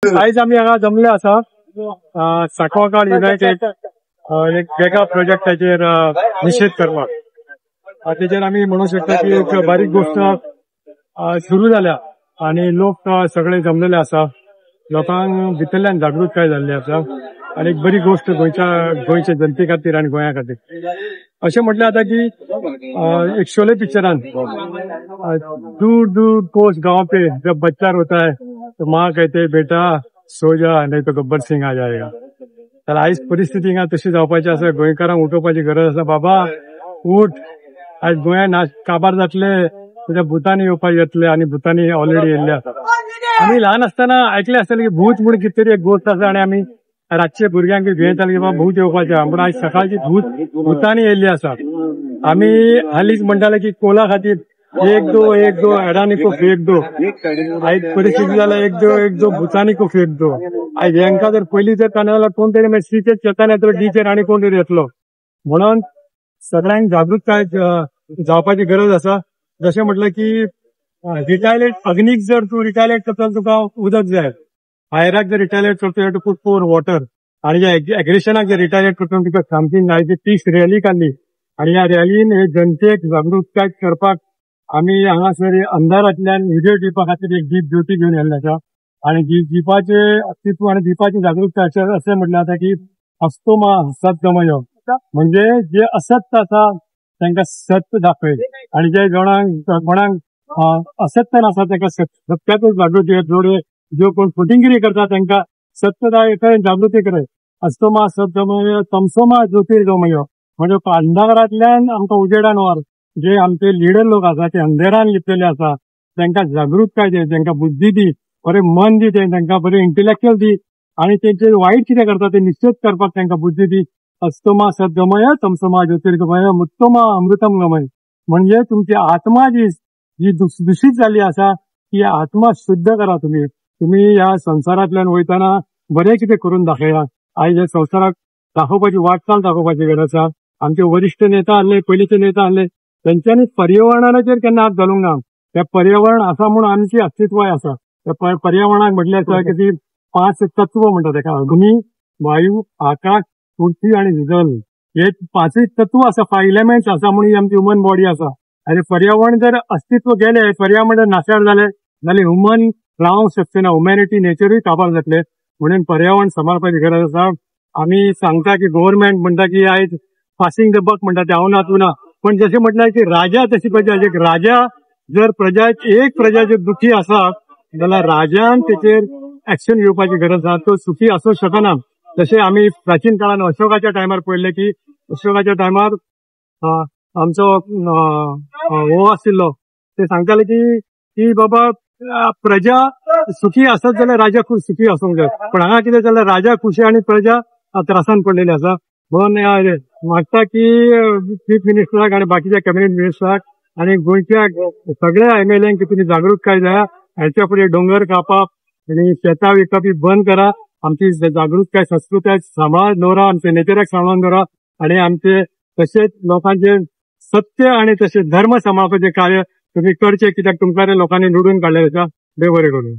आयज आमी हांगा जमले आसा सांकवाळ युनायटेड एक वेगळ्या प्रोजेक्टाचेर निषेध करपाक. ताचेर आमी म्हणू शकता की एक बारीक गोष्ट सुरू जाल्या आणि लोक सगळे जमलेले आसा. लोकांक भितरल्यान जागृतकाय जाल्ली आसा आणि एक बरी गोष्ट गोंयच्या जनते खातीर आणि गोंया खातीर. अशें म्हटलें जाता की एक शोले पिक्चरान दूर दूर पोस्ट गांव पे जब बच्चा रोता है तो माँ कहते बेटा सो जा नहीं तो गब्बर सिंग आ जाएगा. तर आयज परिस्थिती हिंगा तशी जावपाची आसा. गोंयकारांक उठोवपाची गरज आसा. बाबा उठ, आज गोंयान काबार जातले, तुझ्या भुतानी येवपाक येतले आणि भुतानी ऑलरेडी येयल्ले आसा. आमी ल्हान आसतना आयकले आसतले की भूत म्हणून कितें तरी एक गोष्ट आसा आणि आमी रातचे भुरग्यांक भियेताले की बाबा भूत येवपाचें आहा. पूण आयज सकाळची भुतानी येयल्ली आसा. आमी हालींच म्हणटाले की कोला खातीर एक दो अडानी को फेक दो. आयज परिस्थिती जाल्यार एक दो भुतानी को फेक दो. आयज हेंका जर पयलीं जर ताणें जाल्यार कोण तरी सीचेर शेतान येतलो, डीचेर आनी कोण तरी येतलो. म्हणून सगळ्यांक जागृतकाय जावपाची गरज आसा. जशें म्हटलें की रिटायलेट अग्नीक जर तूं रिटायलेट करता तुका उदक जाय. फायराक जर रिटायलेट करता you to put for water. आणि एग्रेशनाक जर रिटायलेट करता तुका सामकी नायची पीस रॅली काडली. आणि ह्या रॅलीन हे जनतेक जागृतकाय करपाक आमी हांगासर अंधारांतल्यान उजेड दिवपा खातीर एक दीप ज्योती घेवन येल्ले आसा. आणि दिपाचे अस्तित्व आणि दिपाची जागृतकाय अशें म्हटलें जाता की असतो मा सत्यमय, म्हणजे जे असत्य आसा तांकां सत्य दाखय आणि जे कोणाक असत्य नासा तांकां सत्याचो जागृती जोडे. जो कोण फुटिंगिरी करता तांकां सत्य जागृती करय. असतो मा सत्यमय तमसो मा ज्योतिर्गमय, म्हणजे अंधारांतल्यान आमकां उजेडान व्हर. जे आमचे लिडर लोक आसा ते अंधेरान लिपलेले आसा तांकां जागृतकाय दी, तांकां बुद्धी दी, बरें मन दी, तांकां बरें इंटेलेक्च्युअल दी आणि तेंचे वायट कितें करता ते निश्चित करपाक तांकां बुद्धी दी. अस्तमा सद्गमय तमसमा ज्योतिर्गमय मुत्तमा अमृतम गमय. म्हणजे तुमची आत्मा जी दूषित जाल्ली आसा ती आत्मा शुद्ध करा. तुम्ही ह्या संसारांतल्यान वयतना बरें कितें करून दाखया. आयज ह्या संसाराक दाखोवपाची वाटचाल दाखोवपाची गरज आसा. आमचे वरिष्ठ नेता आहले, पयलींचे नेता आहले, तेंच्यांनी पर्यावरणाचेर केन्ना हात घालूंक ना. ते पर्यावरण आसा म्हणून आमची अस्तित्वय आसा. त्या पर्यावरणाक म्हटलें आसा की ती 5 तत्व म्हणटा ताका. अग्नी, वायू, आकाश, पृथ्वी आणि जल. हे 5 तत्व आसा, 5 एलिमेंट्स आसा म्हणून आमची ह्युमन बॉडी आसा. आणि पर्यावरण जर अस्तित्व गेले, पर्यावरण जर नाशार जाले जाल्यार ह्युमन रावंक शकचेना. ह्युमॅनिटी नेचरूय काबार जातले. म्हणून पर्यावरण सांबाळपाची गरज आसा. आमी सांगता की गव्हर्नमेंट म्हणटा की आयज पासिंग द बक म्हणटा ते हांव नातुना. पण जशें म्हटल्यार की राजा तशी प्रजा, राजा जर एक प्रजा जर दुखी आसा जाल्यार राजान तेचेर एक्शन घेवपाची गरज आसा. तो सुखी आसूंक शकना. जशें आमी प्राचीन काळान अशोकाच्या टायमार पळयलें की अशोकाच्या टायमार आमचो हो आशिल्लो ते सांगताले की बाबा प्रजा सुखी आसत जाल्यार राजा खूब सुखी आसूंक जाय. पण हांगा कितें जाल्यार राजा खुशी आणि प्रजा त्रासान पडलेली आसा. म्हणून मागता की चीफ मिनिस्टराक आणि बाकीच्या कॅबिनेट मिनिस्टराक आणि गोंयच्या सगळ्या एमएलएंक तुमी जागृतकाय जाय. हेच्या फुडें डोंगर कापप आणि शेतां विकप ही बंद करा. आमची जागृतकाय संस्कृताय सांबाळून दवरा, आमचे नेचराक सांबाळून दवरा आणि आमचे तशेंच लोकांचे सत्य आणि तशें धर्म सांबाळपाचें कार्य तुम्ही करचे, कित्याक तुमकां लोकांनी निवडून काडलेले आसा. देव बरें करूं.